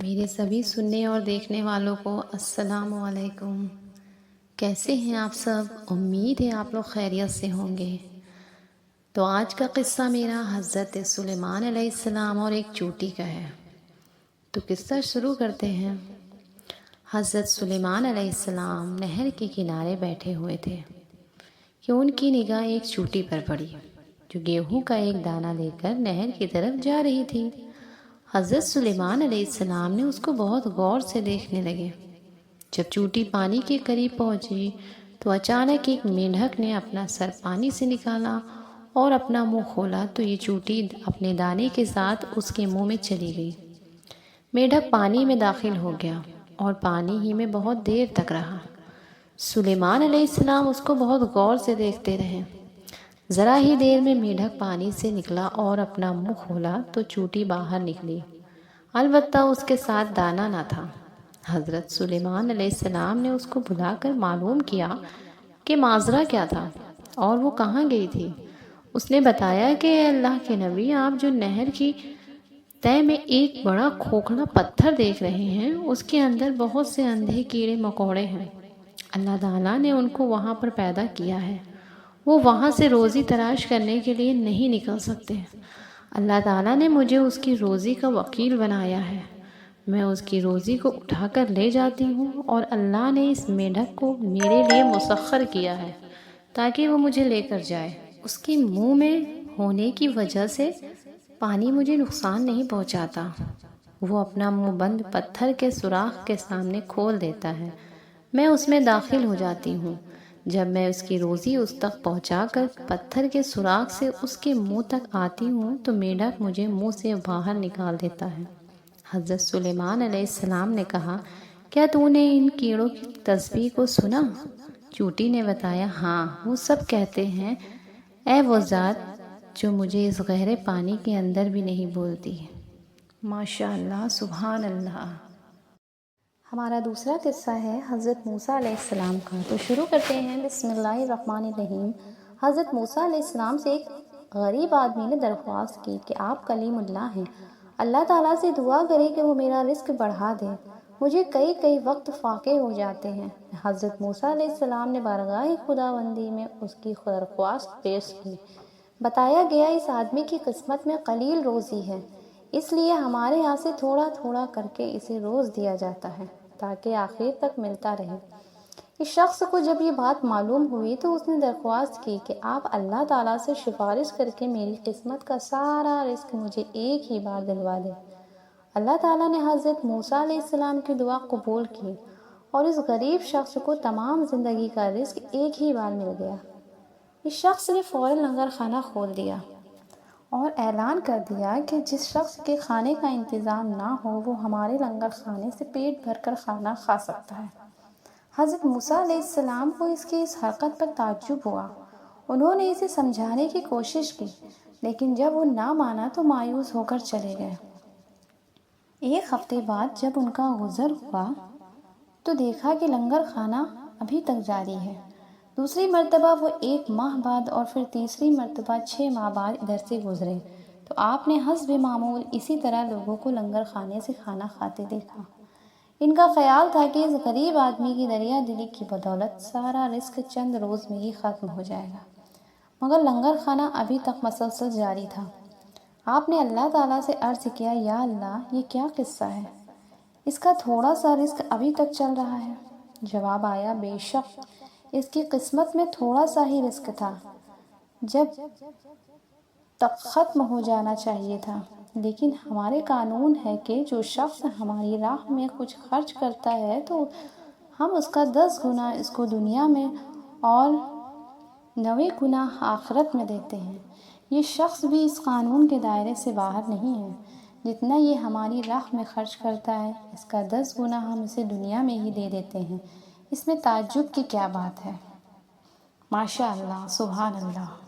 میرے سبھی سننے اور دیکھنے والوں کو السلام علیکم۔ کیسے ہیں آپ سب؟ امید ہے آپ لوگ خیریت سے ہوں گے۔ تو آج کا قصہ میرا حضرت سلیمان علیہ السلام اور ایک چوٹی کا ہے۔ تو قصہ شروع کرتے ہیں۔ حضرت سلیمان علیہ السلام نہر کے کنارے بیٹھے ہوئے تھے کہ ان کی نگاہ ایک چوٹی پر پڑی جو گیہوں کا ایک دانہ لے کر نہر کی طرف جا رہی تھی۔ حضرت سلیمان علیہ السلام نے اس کو بہت غور سے دیکھنے لگے۔ جب چوٹی پانی کے قریب پہنچی تو اچانک ایک مینڈھک نے اپنا سر پانی سے نکالا اور اپنا منہ کھولا تو یہ چوٹی اپنے دانے کے ساتھ اس کے منہ میں چلی گئی۔ مینڈھک پانی میں داخل ہو گیا اور پانی ہی میں بہت دیر تک رہا۔ سلیمان علیہ السلام اس کو بہت غور سے دیکھتے رہے۔ ذرا ہی دیر میں مینڈھک پانی سے نکلا اور اپنا منہ کھولا تو چوٹی باہر نکلی، البتہ اس کے ساتھ دانہ نہ تھا۔ حضرت سلیمان علیہ السلام نے اس کو بلا کر معلوم کیا کہ ماجرا کیا تھا اور وہ کہاں گئی تھی۔ اس نے بتایا کہ اے اللہ کے نبی، آپ جو نہر کی تہہ میں ایک بڑا کھوکھلا پتھر دیکھ رہے ہیں، اس کے اندر بہت سے اندھے کیڑے مکوڑے ہیں۔ اللہ تعالیٰ نے ان کو وہاں پر پیدا کیا ہے۔ وہ وہاں سے روزی تلاش کرنے کے لیے نہیں نکل سکتے۔ اللہ تعالیٰ نے مجھے اس کی روزی کا وکیل بنایا ہے۔ میں اس کی روزی کو اٹھا کر لے جاتی ہوں اور اللہ نے اس مینڈھک کو میرے لیے مسخر کیا ہے تاکہ وہ مجھے لے کر جائے۔ اس کے منہ میں ہونے کی وجہ سے پانی مجھے نقصان نہیں پہنچاتا۔ وہ اپنا منہ بند پتھر کے سوراخ کے سامنے کھول دیتا ہے۔ میں اس میں داخل ہو جاتی ہوں۔ جب میں اس کی روزی اس تک پہنچا کر پتھر کے سوراخ سے اس کے منہ تک آتی ہوں تو مینڈھک مجھے منہ سے باہر نکال دیتا ہے۔ حضرت سلیمان علیہ السلام نے کہا، کیا تو نے ان کیڑوں کی تسبیح کو سنا؟ چوٹی نے بتایا، ہاں، وہ سب کہتے ہیں، اے وہ ذات جو مجھے اس گہرے پانی کے اندر بھی نہیں بولتی۔ ماشاءاللہ، سبحان اللہ۔ ہمارا دوسرا قصہ ہے حضرت موسیٰ علیہ السلام کا۔ تو شروع کرتے ہیں، بسم اللہ الرحمن الرحیم۔ حضرت موسیٰ علیہ السلام سے ایک غریب آدمی نے درخواست کی کہ آپ کلیم اللہ ہیں، اللہ تعالیٰ سے دعا کریں کہ وہ میرا رزق بڑھا دے، مجھے کئی وقت فاقے ہو جاتے ہیں۔ حضرت موسیٰ علیہ السلام نے بارگاہ خداوندی میں اس کی درخواست پیش کی۔ بتایا گیا اس آدمی کی قسمت میں قلیل روزی ہے، اس لیے ہمارے یہاں سے تھوڑا تھوڑا کر کے اسے روز دیا جاتا ہے تاکہ آخر تک ملتا رہے۔ اس شخص کو جب یہ بات معلوم ہوئی تو اس نے درخواست کی کہ آپ اللہ تعالیٰ سے سفارش کر کے میری قسمت کا سارا رزق مجھے ایک ہی بار دلوا دیں۔ اللہ تعالیٰ نے حضرت موسیٰ علیہ السلام کی دعا قبول کی اور اس غریب شخص کو تمام زندگی کا رزق ایک ہی بار مل گیا۔ اس شخص نے فوراً لنگر خانہ کھول دیا اور اعلان کر دیا کہ جس شخص کے کھانے کا انتظام نہ ہو وہ ہمارے لنگر خانے سے پیٹ بھر کر کھانا کھا سکتا ہے۔ حضرت موسیٰ علیہ السلام کو اس کی اس حرکت پر تعجب ہوا۔ انہوں نے اسے سمجھانے کی کوشش کی لیکن جب وہ نہ مانا تو مایوس ہو کر چلے گئے۔ ایک ہفتے بعد جب ان کا گزر ہوا تو دیکھا کہ لنگر خانہ ابھی تک جاری ہے۔ دوسری مرتبہ وہ 1 ماہ بعد اور پھر تیسری مرتبہ 6 ماہ بعد ادھر سے گزرے تو آپ نے حسب معمول اسی طرح لوگوں کو لنگر خانے سے کھانا کھاتے دیکھا۔ ان کا خیال تھا کہ اس غریب آدمی کی دریا دلی کی بدولت سارا رزق چند روز میں ہی ختم ہو جائے گا، مگر لنگر خانہ ابھی تک مسلسل جاری تھا۔ آپ نے اللہ تعالیٰ سے عرض کیا، یا اللہ، یہ کیا قصہ ہے؟ اس کا تھوڑا سا رزق ابھی تک چل رہا ہے۔ جواب آیا، بے شک اس کی قسمت میں تھوڑا سا ہی رزق تھا، جب تک ختم ہو جانا چاہیے تھا، لیکن ہمارے قانون ہے کہ جو شخص ہماری راہ میں کچھ خرچ کرتا ہے تو ہم اس کا 10 گنا اس کو دنیا میں اور 9 گنا آخرت میں دیتے ہیں۔ یہ شخص بھی اس قانون کے دائرے سے باہر نہیں ہے۔ جتنا یہ ہماری راہ میں خرچ کرتا ہے اس کا 10 گنا ہم اسے دنیا میں ہی دے دیتے ہیں۔ اس میں تعجب کی کیا بات ہے؟ ماشاء اللہ، سبحان اللہ۔